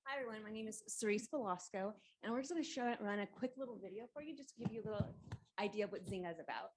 Hi everyone, my name is Cerisse Velasco, and we're just going to run a quick little video for you, just to give you a little idea of what Zynga is about.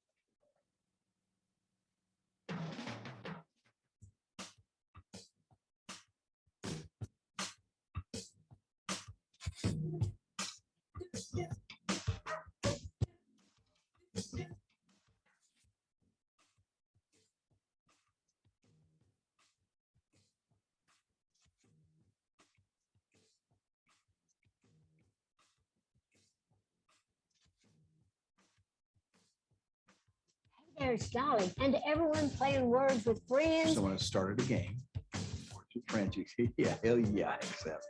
There's Dolly and everyone playing words with friends. So when I started a game, or two friends, you say, yeah, hell yeah, I accept.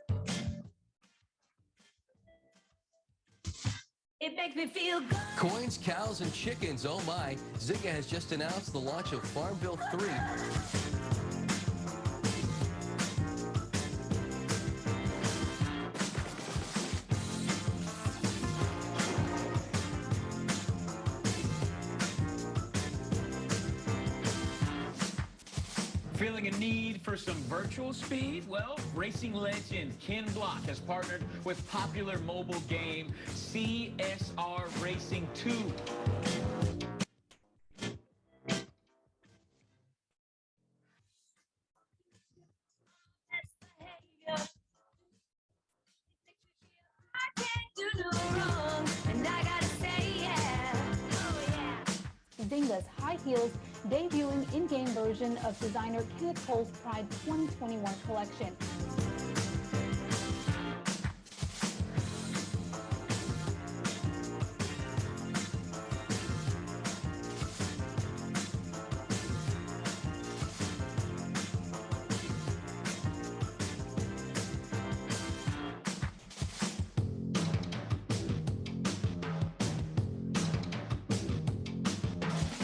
It makes me feel good. Coins, cows, and chickens, oh my. Zynga has just announced the launch of Farmville 3. Feeling a need for some virtual speed? Well, racing legend Ken Block has partnered with popular mobile game CSR Racing 2. Zynga's High Heels debuting in-game version of designer Kenneth Cole's Pride 2021 collection.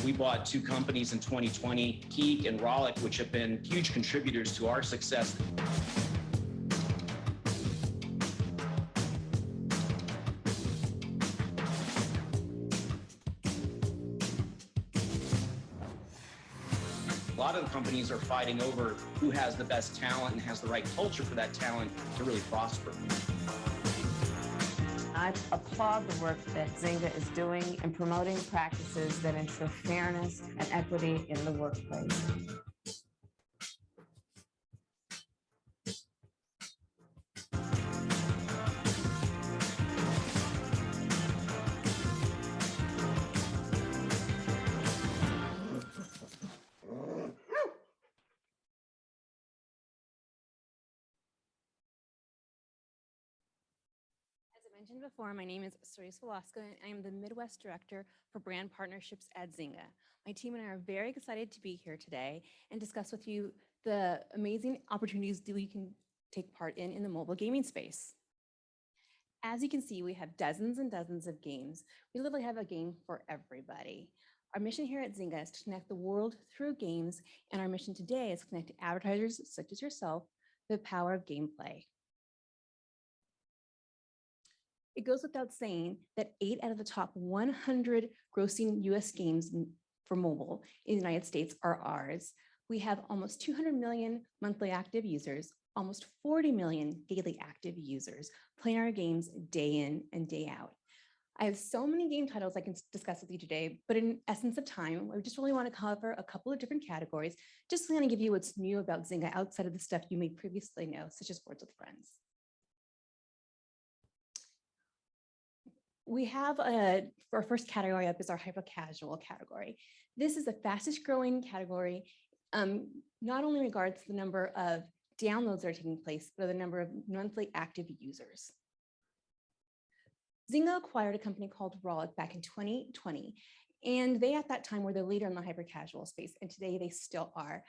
We bought two companies in 2020, Pike and Rollic, which have been huge contributors to our success. A lot of the companies are fighting over who has the best talent and has the right culture for that talent to really prosper. I applaud the work that Zynga is doing in promoting practices that ensure fairness and equity in the workplace. Mentioned before, my name is Cerisse Velasco, and I am the Midwest Director for Brand Partnerships at Zynga. My team and I are very excited to be here today and discuss with you the amazing opportunities that we can take part in the mobile gaming space. As you can see, we have dozens and dozens of games. We literally have a game for everybody. Our mission here at Zynga is to connect the world through games, and our mission today is to connect advertisers such as yourself to the power of gameplay. It goes without saying that 8 out of the top 100 grossing US games for mobile in the United States are ours. We have almost 200 million monthly active users, almost 40 million daily active users playing our games day in and day out. I have so many game titles I can discuss with you today, but in essence of time, I just really want to cover a couple of different categories, just to kind of give you what's new about Zynga outside of the stuff you may previously know, such as Words with Friends. We have our first category up is our hyper casual category. This is the fastest growing category, not only in regards to the number of downloads that are taking place, but the number of monthly active users. Zynga acquired a company called Rollic back in 2020, and they at that time were the leader in the hyper casual space, and today they still are.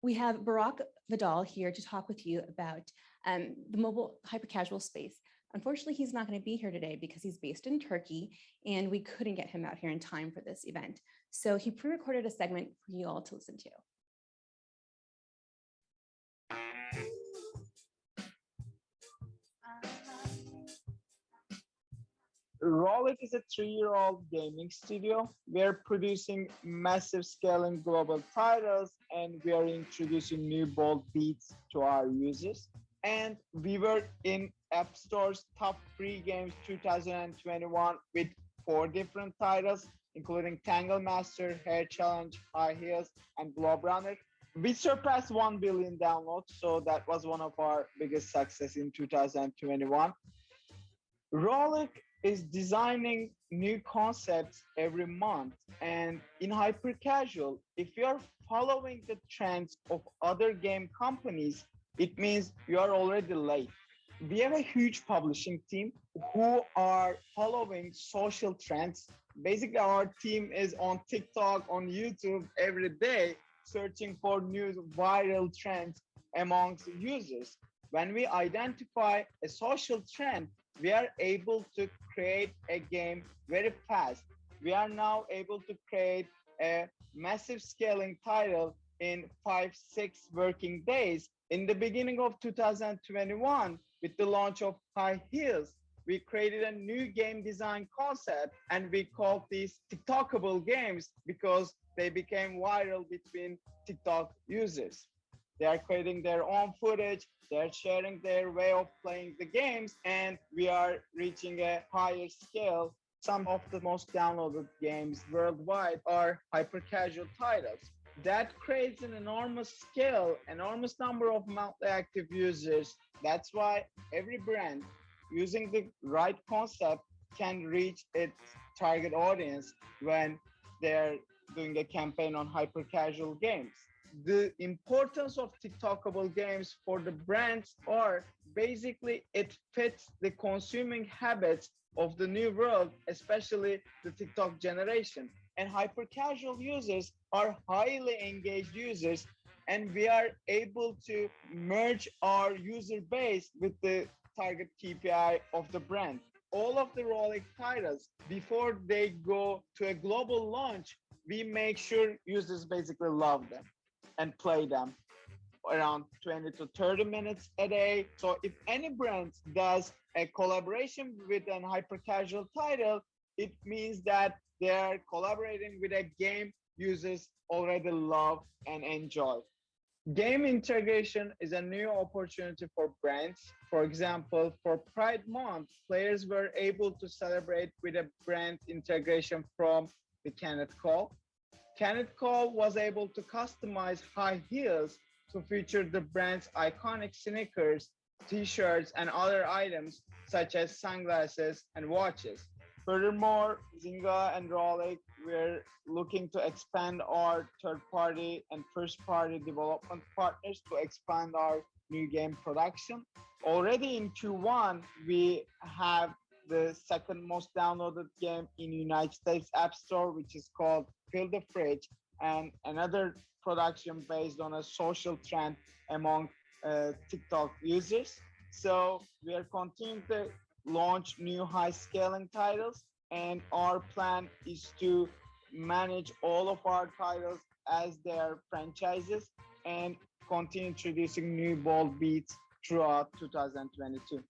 We have Burak Vardal here to talk with you about the mobile hyper casual space. Unfortunately, he's not going to be here today because he's based in Turkey and we couldn't get him out here in time for this event. So he pre-recorded a segment for you all to listen to. Rollic is a 3-year-old gaming studio. We are producing massive scaling global titles and we are introducing new bold beats to our users. And we were in App Store's top free games 2021 with 4 different titles, including Tangle Master, Hair Challenge, High Heels, and Globe Runner. We surpassed 1 billion downloads, so that was one of our biggest success in 2021. Rollic is designing new concepts every month, and in hyper casual, if you're following the trends of other game companies, it means you are already late. We have a huge publishing team who are following social trends. Basically, our team is on TikTok, on YouTube every day, searching for new viral trends amongst users. When we identify a social trend, we are able to create a game very fast. We are now able to create a massive scaling title in 5-6 working days. In the beginning of 2021, with the launch of High Heels, we created a new game design concept and we called these TikTokable games because they became viral between TikTok users. They are creating their own footage, they're sharing their way of playing the games, and we are reaching a higher scale. Some of the most downloaded games worldwide are hyper casual titles. That creates an enormous scale, enormous number of monthly active users. That's why every brand using the right concept can reach its target audience when they're doing a campaign on hyper casual games. The importance of TikTokable games for the brands are basically it fits the consuming habits of the new world, especially the TikTok generation. And hyper casual users are highly engaged users, and we are able to merge our user base with the target KPI of the brand. All of the Rolex titles, before they go to a global launch, we make sure users basically love them and play them around 20 to 30 minutes a day. So if any brand does a collaboration with an hyper casual title, it means that they're collaborating with a game users already love and enjoy. Game integration is a new opportunity for brands. For example, for Pride Month, players were able to celebrate with a brand integration from the Kenneth Cole. Kenneth Cole was able to customize High Heels to feature the brand's iconic sneakers, t-shirts, and other items such as sunglasses and watches. Furthermore, Zynga and Rollic, we're looking to expand our third-party and first-party development partners to expand our new game production. Already in Q1, we have the second most downloaded game in United States App Store, which is called Fill the Fridge, and another production based on a social trend among TikTok users. So we are continuing to launch new high scaling titles, and our plan is to manage all of our titles as their franchises and continue introducing new bold beats throughout 2022.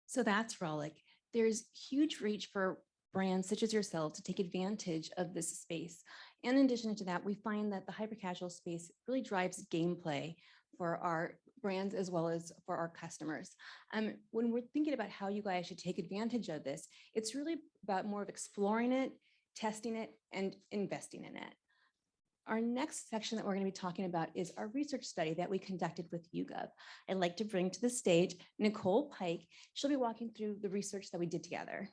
So that's Rollic. There's huge reach for brands such as yourself to take advantage of this space. And in addition to that, we find that the hyper casual space really drives gameplay for our brands as well as for our customers. When we're thinking about how you guys should take advantage of this, it's really about more of exploring it, testing it, and investing in it. Our next section that we're going to be talking about is our research study that we conducted with YouGov. I'd like to bring to the stage Nicole Pike. She'll be walking through the research that we did together.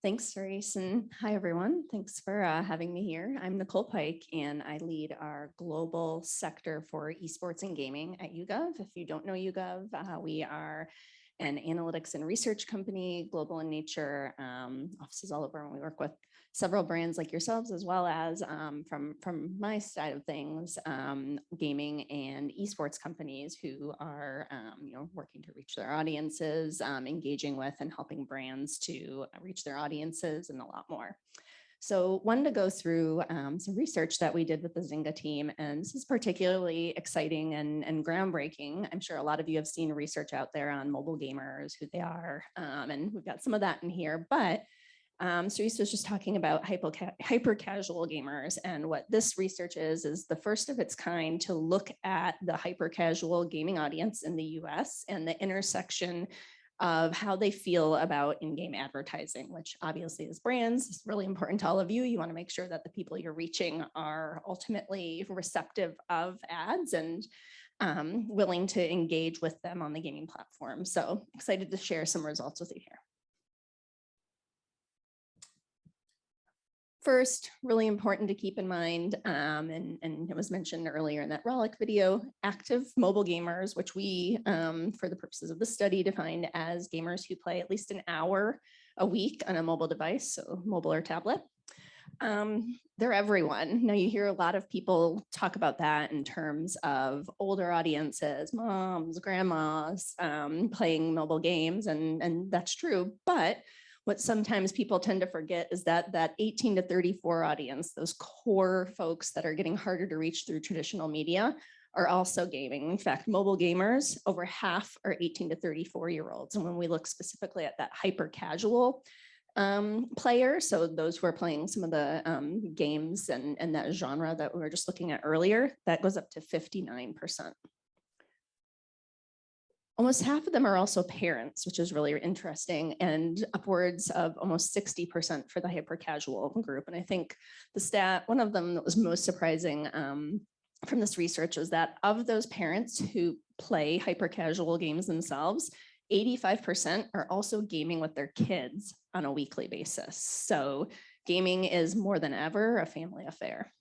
Thanks, Cerisse, and hi, everyone. Thanks for having me here. I'm Nicole Pike, and I lead our global sector for esports and gaming at YouGov. If you don't know YouGov, we are an analytics and research company, global in nature, offices all over, and we work with several brands like yourselves, as well as from my side of things, gaming and esports companies who are working to reach their audiences, engaging with and helping brands to reach their audiences, and a lot more. So wanted to go through some research that we did with the Zynga team, and this is particularly exciting and groundbreaking. I'm sure a lot of you have seen research out there on mobile gamers, who they are, and we've got some of that in here, but Cerisse was just talking about hyper casual gamers, and what this research is the first of its kind to look at the hyper casual gaming audience in the US and the intersection of how they feel about in-game advertising, which obviously is brands. It's really important to all of you. You want to make sure that the people you're reaching are ultimately receptive of ads and willing to engage with them on the gaming platform. So excited to share some results with you here. First, really important to keep in mind, and it was mentioned earlier in that Rollic video, active mobile gamers, which we, for the purposes of the study, defined as gamers who play at least an hour a week on a mobile device, so mobile or tablet. They're everyone. Now you hear a lot of people talk about that in terms of older audiences, moms, grandmas, playing mobile games, and that's true, but what sometimes people tend to forget is that that 18 to 34 audience, those core folks that are getting harder to reach through traditional media, are also gaming. In fact, mobile gamers, over half are 18 to 34-year-olds. And when we look specifically at that hyper casual player, so those who are playing some of the games and that genre that we were just looking at earlier, that goes up to 59%. Almost half of them are also parents, which is really interesting, and upwards of almost 60% for the hyper casual group. And I think the stat, one of them that was most surprising from this research was that of those parents who play hyper casual games themselves, 85% are also gaming with their kids on a weekly basis. So gaming is more than ever a family affair.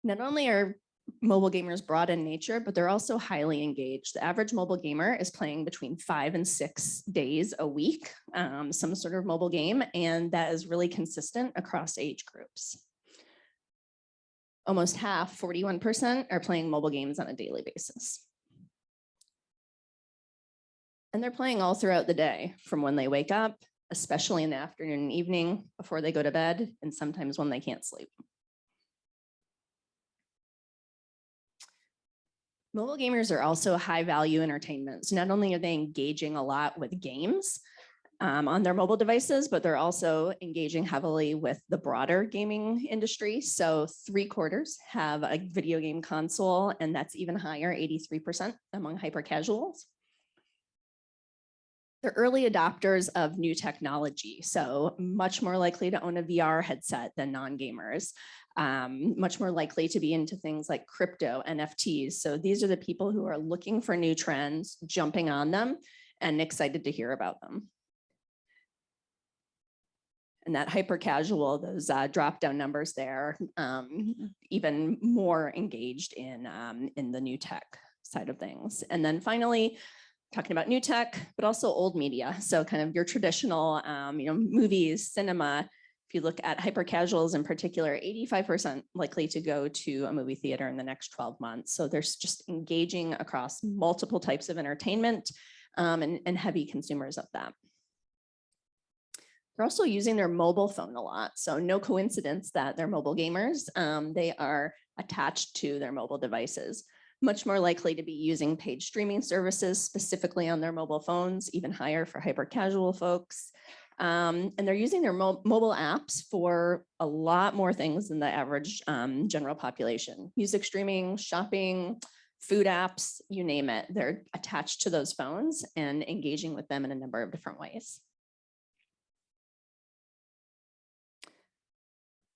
Not only are mobile gamers broad in nature, but they're also highly engaged. The average mobile gamer is playing between 5 and 6 days a week, some sort of mobile game, and that is really consistent across age groups. Almost half, 41%, are playing mobile games on a daily basis. And they're playing all throughout the day, from when they wake up, especially in the afternoon and evening, before they go to bed, and sometimes when they can't sleep. Mobile gamers are also high value entertainment. So not only are they engaging a lot with games on their mobile devices, but they're also engaging heavily with the broader gaming industry. So 3/4 have a video game console, and that's even higher, 83% among hyper casuals. They're early adopters of new technology, so much more likely to own a VR headset than non-gamers. Much more likely to be into things like crypto, NFTs. So these are the people who are looking for new trends, jumping on them, and excited to hear about them. And that hyper casual, those drop-down numbers there, even more engaged in the new tech side of things. And then finally, talking about new tech, but also old media. So kind of your traditional, movies, cinema. If you look at hyper casuals in particular, 85% likely to go to a movie theater in the next 12 months. So there's just engaging across multiple types of entertainment and heavy consumers of that. They're also using their mobile phone a lot. So no coincidence that they're mobile gamers. They are attached to their mobile devices. Much more likely to be using paid streaming services specifically on their mobile phones, even higher for hyper casual folks. And they're using their mobile apps for a lot more things than the average general population. Music streaming, shopping, food apps, you name it. They're attached to those phones and engaging with them in a number of different ways.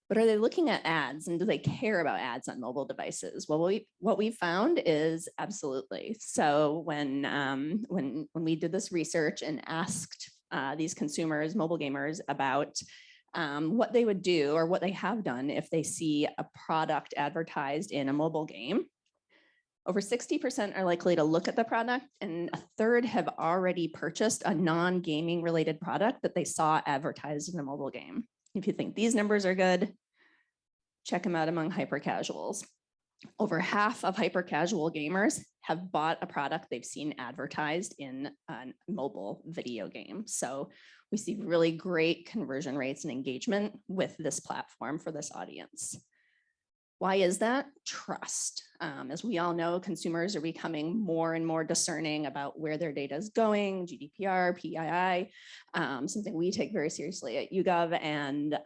But are they looking at ads, and do they care about ads on mobile devices? Well, what we found is absolutely. So when we did this research and asked these consumers, mobile gamers, about what they would do or what they have done if they see a product advertised in a mobile game, over 60% are likely to look at the product, and 1/3 have already purchased a non-gaming related product that they saw advertised in a mobile game. If you think these numbers are good, check them out among hyper casuals. Over half of hyper-casual gamers have bought a product they've seen advertised in a mobile video game. So we see really great conversion rates and engagement with this platform for this audience. Why is that? Trust. As we all know, consumers are becoming more and more discerning about where their data is going, GDPR, PII, something we take very seriously at YouGov, and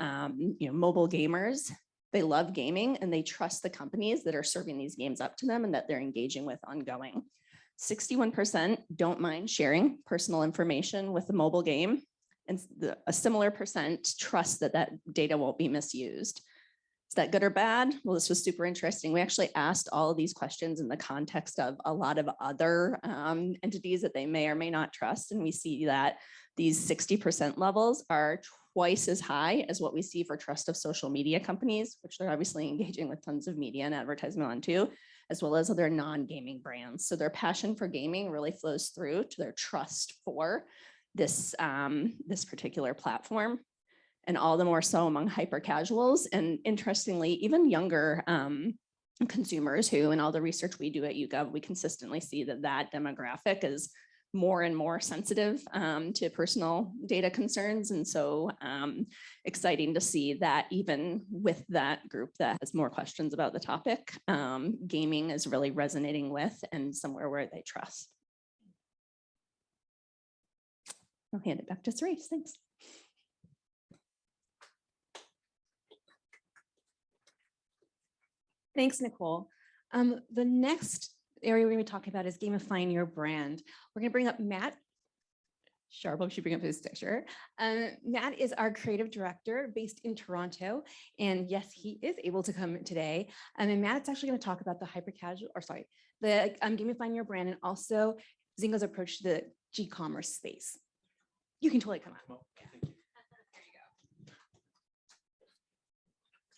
mobile gamers, they love gaming and they trust the companies that are serving these games up to them and that they're engaging with ongoing. 61% don't mind sharing personal information with the mobile game, and a similar percent trust that that data won't be misused. Is that good or bad? Well, this was super interesting. We actually asked all of these questions in the context of a lot of other entities that they may or may not trust. And we see that these 60% levels are twice as high as what we see for trust of social media companies, which they're obviously engaging with tons of media and advertisement on too, as well as other non-gaming brands. So their passion for gaming really flows through to their trust for this, this particular platform. And all the more so among hyper casuals. And interestingly, even younger consumers who, in all the research we do at YouGov, we consistently see that that demographic is more and more sensitive to personal data concerns. And so exciting to see that even with that group that has more questions about the topic, gaming is really resonating with and somewhere where they trust. I'll hand it back to Cerisse. Thanks. Thanks, Nicole. The next area we're going to be talking about is gamifying your brand. We're going to bring up Matt Sharpe. I should bring up his picture. Matt is our creative director based in Toronto. And yes, he is able to come today. And Matt's actually going to talk about the the gamifying your brand and also Zynga's approach to the G-commerce space. You can totally come out.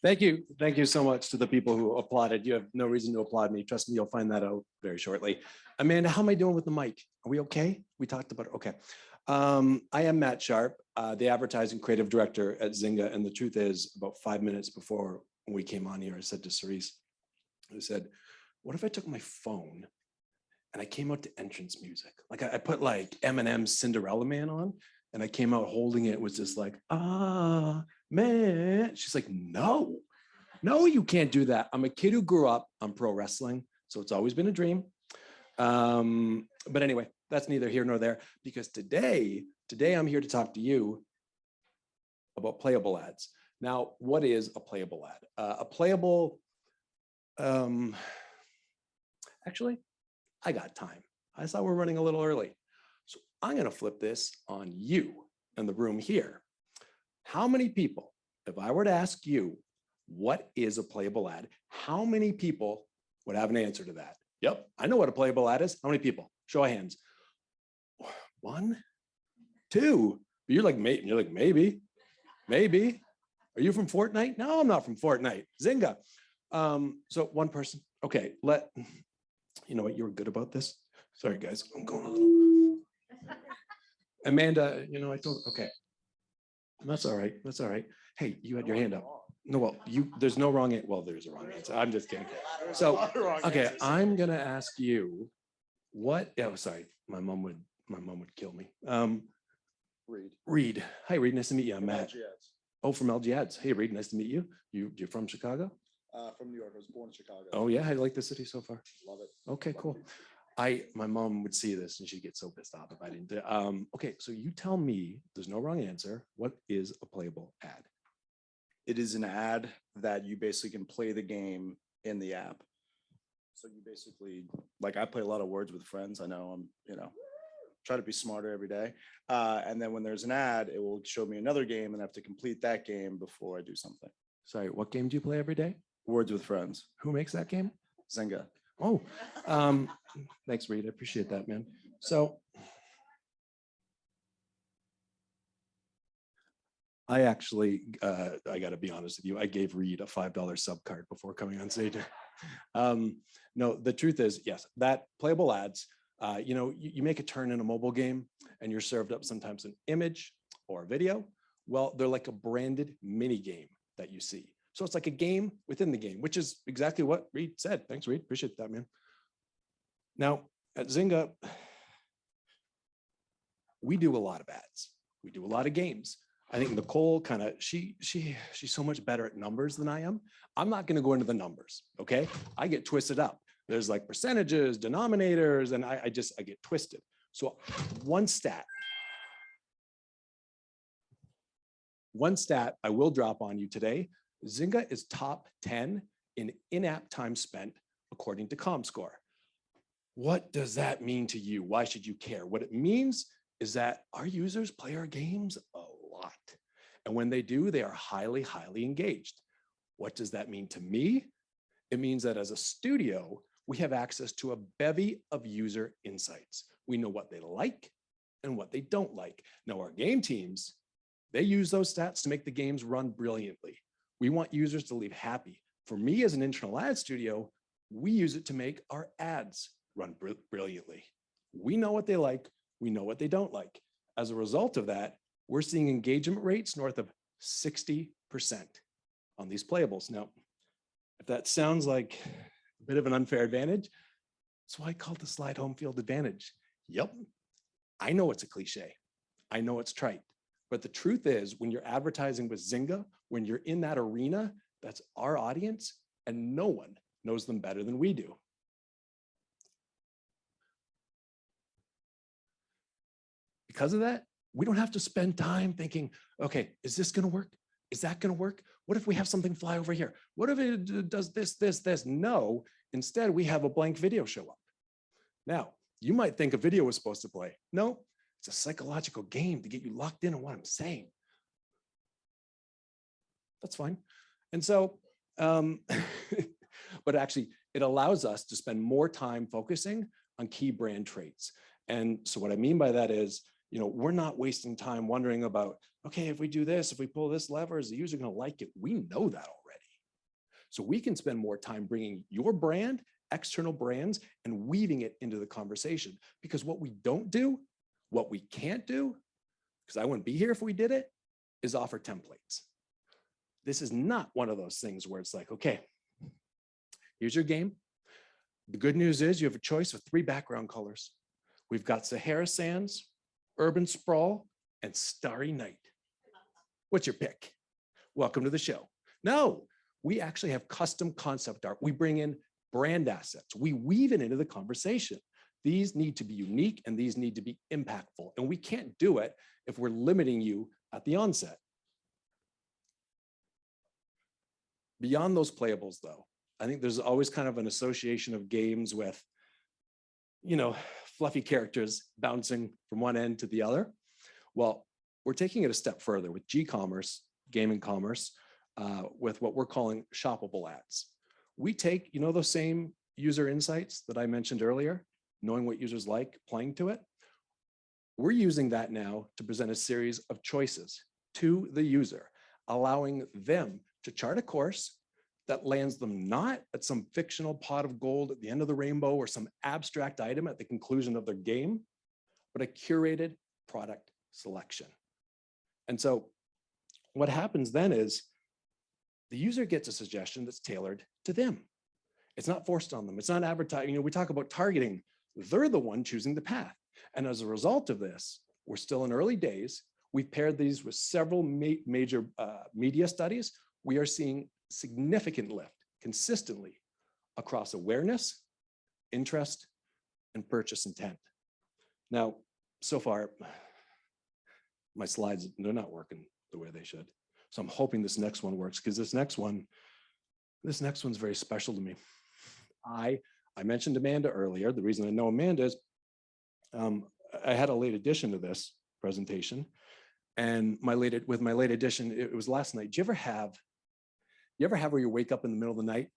Thank you. Thank you so much to the people who applauded. You have no reason to applaud me. Trust me, you'll find that out very shortly. Amanda, how am I doing with the mic? Are we okay? We talked about it. Okay. I am Matt Sharpe, the advertising creative director at Zynga. And the truth is, about 5 minutes before we came on here, I said to Cerisse, I said, what if I took my phone and I came out to entrance music? Like I put like Eminem's Cinderella Man on and I came out holding it, was just like, ah, man. She's like, no, you can't do that. I'm a kid who grew up on pro wrestling, so it's always been a dream. But anyway, that's neither here nor there, because today I'm here to talk to you about playable ads. Now, what is a playable ad? A playable, actually, I got time. I saw we're running a little early. So I'm gonna flip this on you in the room here. How many people, if I were to ask you, what is a playable ad? How many people would have an answer to that? Yep, I know what a playable ad is. How many people? Show of hands. 1, 2. You're like, maybe. Are you from Fortnite? No, I'm not from Fortnite. Zynga. So one person. Okay, you know what? You were good about this. Sorry, guys. I'm going a little. Amanda, I told. Okay. That's all right. That's all right. Hey, you had your hand up. No, well, there's no wrong answer. Well, there's a wrong answer. I'm just kidding. So, okay, I'm gonna ask you what. Oh, sorry, my mom would kill me. Reed. Hi, Reed. Nice to meet you. I'm Matt. Oh, from LG Ads. Hey, Reed. Nice to meet you. You're from Chicago? From New York. I was born in Chicago. Oh yeah, how do you like the city so far? Love it. Okay, cool. My mom would see this and she'd get so pissed off if I didn't. Okay, so you tell me, there's no wrong answer. What is a playable ad? It is an ad that you basically can play the game in the app. So you basically, like I play a lot of Words with Friends. I know I'm, try to be smarter every day. And then when there's an ad, it will show me another game and I have to complete that game before I do something. Sorry, what game do you play every day? Words with Friends. Who makes that game? Zynga. Oh, thanks, Reed. I appreciate that, man. So I actually, I got to be honest with you, I gave Reed a $5 sub card before coming on stage. No, the truth is, yes, that playable ads, you make a turn in a mobile game and you're served up sometimes an image or a video. Well, they're like a branded mini game that you see. So it's like a game within the game, which is exactly what Reed said. Thanks, Reed. Appreciate that, man. Now, at Zynga, we do a lot of ads. We do a lot of games. I think Nicole kind of, she's so much better at numbers than I am. I'm not going to go into the numbers, okay? I get twisted up. There's like percentages, denominators, and I get twisted. So one stat I will drop on you today. Zynga is top 10 in in-app time spent according to ComScore. What does that mean to you? Why should you care? What it means is that our users play our games a lot. And when they do, they are highly, highly engaged. What does that mean to me? It means that as a studio, we have access to a bevy of user insights. We know what they like and what they don't like. Now, our game teams, they use those stats to make the games run brilliantly. We want users to leave happy. For me as an internal ad studio, we use it to make our ads run brilliantly. We know what they like. We know what they don't like. As a result of that, we're seeing engagement rates north of 60% on these playables. Now, if that sounds like a bit of an unfair advantage, that's why I call it the slide home field advantage. Yep, I know it's a cliche. I know it's trite. But the truth is, when you're advertising with Zynga, when you're in that arena, that's our audience, and no one knows them better than we do. Because of that, we don't have to spend time thinking, okay, is this going to work? Is that going to work? What if we have something fly over here? What if it does this, this, this? No, instead we have a blank video show up. Now, you might think a video was supposed to play. No, it's a psychological game to get you locked in on what I'm saying. That's fine. And so, but actually it allows us to spend more time focusing on key brand traits. And so what I mean by that is, we're not wasting time wondering about, okay, if we do this, if we pull this lever, is the user going to like it? We know that already. So we can spend more time bringing your brand, external brands, and weaving it into the conversation. Because what we don't do, what we can't do, because I wouldn't be here if we did it, is offer templates. This is not one of those things where it's like, okay, here's your game. The good news is you have a choice of 3 background colors. We've got Sahara Sands, Urban Sprawl, and Starry Night. What's your pick? Welcome to the show. No, we actually have custom concept art. We bring in brand assets. We weave it into the conversation. These need to be unique and these need to be impactful. And we can't do it if we're limiting you at the onset. Beyond those playables though, I think there's always kind of an association of games with, fluffy characters bouncing from one end to the other. Well, we're taking it a step further with G-commerce, gaming commerce, with what we're calling shoppable ads. We take, those same user insights that I mentioned earlier, knowing what users like, playing to it. We're using that now to present a series of choices to the user, allowing them to chart a course that lands them not at some fictional pot of gold at the end of the rainbow or some abstract item at the conclusion of their game, but a curated product selection. And so what happens then is the user gets a suggestion that's tailored to them. It's not forced on them. It's not advertising. We talk about targeting. They're the one choosing the path. And as a result of this, we're still in early days. We've paired these with several major media studies. We are seeing significant lift consistently across awareness, interest, and purchase intent. Now, so far, my slides, they're not working the way they should. So I'm hoping this next one works because this next one's very special to me. I mentioned Amanda earlier. The reason I know Amanda is I had a late addition to this presentation, and with my late addition, it was last night. Do you ever have where you wake up in the middle of the night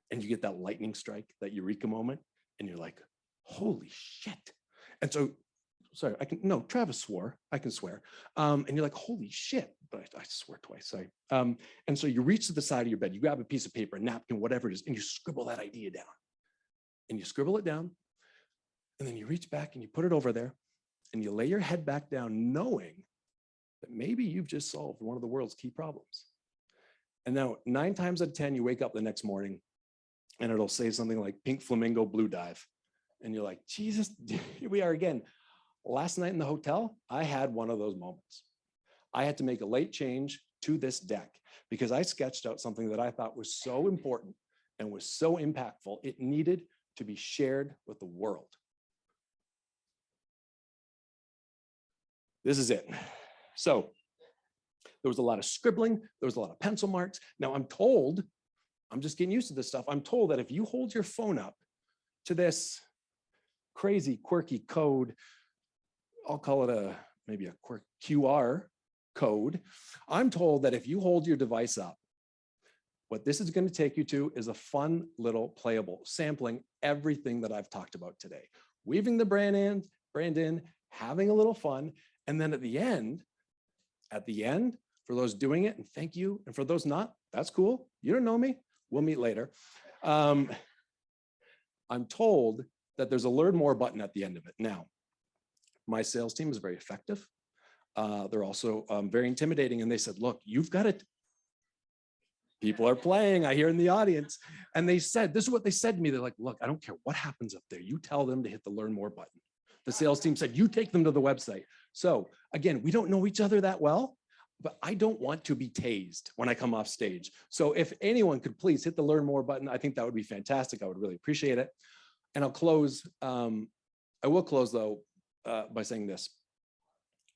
and you get that lightning strike, that eureka moment, and you're like, holy shit. And so, sorry, Travis swore, I can swear. And you're like, holy shit, but I swear twice, sorry. And so you reach to the side of your bed, you grab a piece of paper, a napkin, whatever it is, and you scribble that idea down. And you scribble it down, and then you reach back and you put it over there, and you lay your head back down knowing that maybe you've just solved one of the world's key problems. And now 9 times out of 10, you wake up the next morning and it'll say something like pink flamingo blue dive. And you're like, Jesus, here we are again. Last night in the hotel, I had one of those moments. I had to make a late change to this deck because I sketched out something that I thought was so important and was so impactful. It needed to be shared with the world. This is it. So there was a lot of scribbling. There was a lot of pencil marks. Now I'm told, I'm just getting used to this stuff. I'm told that if you hold your phone up to this crazy, quirky code, I'll call it maybe a QR code. I'm told that if you hold your device up, what this is going to take you to is a fun little playable, sampling everything that I've talked about today. Weaving the brand in, having a little fun, and then at the end, for those doing it, and thank you, and for those not, that's cool. You don't know me. We'll meet later. I'm told that there's a learn more button at the end of it. Now, my sales team is very effective. They're also very intimidating. And they said, look, you've got it. People are playing, I hear in the audience. And they said, this is what they said to me. They're like, look, I don't care what happens up there. You tell them to hit the learn more button. The sales team said, you take them to the website. So again, we don't know each other that well, but I don't want to be tased when I come off stage. So if anyone could please hit the learn more button, I think that would be fantastic. I would really appreciate it. And I'll close, I will close though, by saying this,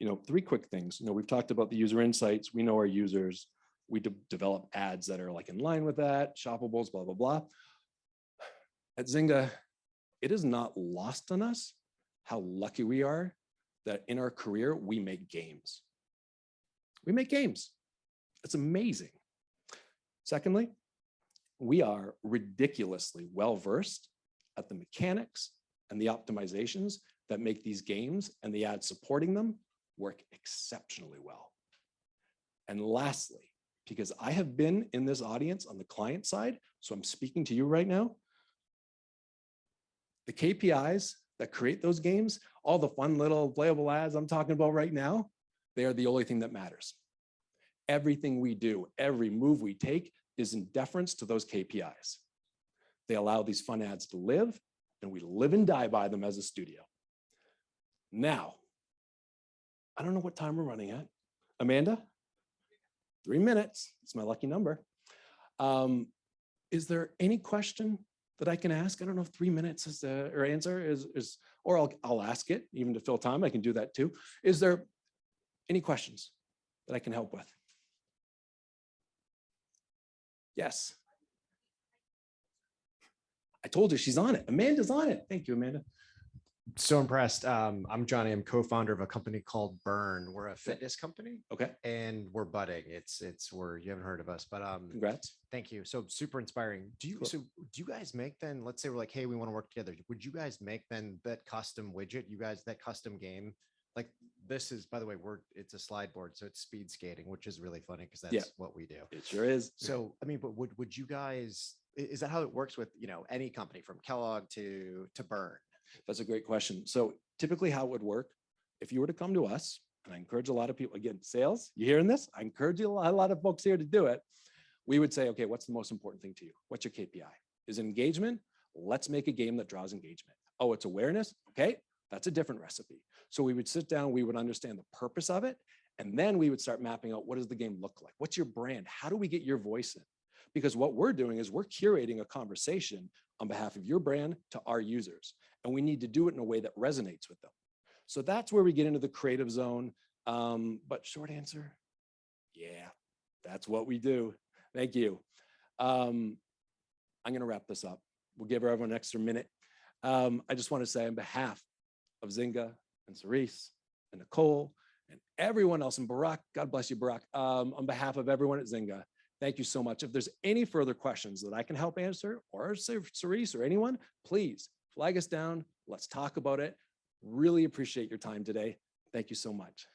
3 quick things. We've talked about the user insights. We know our users. We develop ads that are like in line with that, shoppables, blah, blah, blah. At Zynga, it is not lost on us how lucky we are that in our career, we make games. We make games. It's amazing. Secondly, we are ridiculously well-versed at the mechanics and the optimizations that make these games and the ads supporting them work exceptionally well. And lastly, because I have been in this audience on the client side, so I'm speaking to you right now, the KPIs that create those games, all the fun little playable ads I'm talking about right now, they are the only thing that matters. Everything we do, every move we take is in deference to those KPIs. They allow these fun ads to live, and we live and die by them as a studio. Now, I don't know what time we're running at. Amanda? 3 minutes. It's my lucky number. Is there any question that I can ask? I don't know if 3 minutes is or answer is, or I'll ask it even to fill time. I can do that too. Is there any questions that I can help with? Yes. I told you she's on it. Amanda's on it. Thank you, Amanda. So impressed. I'm Johnny. I'm co-founder of a company called Burn. We're a fitness company. Okay. And we're budding. You haven't heard of us, but congrats. Thank you. So super inspiring. Do you guys make then, let's say we're like, hey, we want to work together. Would you guys make then that custom widget, that custom game? Like this is, by the way, it's a slide board, so it's speed skating, which is really funny because that's what we do. It sure is. So, I mean, but would you guys, is that how it works with, any company from Kellogg to Burn? That's a great question. So typically how it would work, if you were to come to us, and I encourage a lot of people, again, sales, you hearing this? I encourage a lot of folks here to do it. We would say, okay, what's the most important thing to you? What's your KPI? Is it engagement? Let's make a game that draws engagement. Oh, it's awareness? Okay, that's a different recipe. So we would sit down, we would understand the purpose of it, and then we would start mapping out what does the game look like? What's your brand? How do we get your voice in? Because what we're doing is we're curating a conversation on behalf of your brand to our users. And we need to do it in a way that resonates with them. So that's where we get into the creative zone. But short answer, yeah, that's what we do. Thank you. I'm gonna wrap this up. We'll give everyone an extra minute. I just want to say on behalf of Zynga and Cerisse and Nicole and everyone else, and Burak, God bless you, Burak, on behalf of everyone at Zynga, thank you so much. If there's any further questions that I can help answer, or Cerisse or anyone, please flag us down. Let's talk about it. Really appreciate your time today. Thank you so much.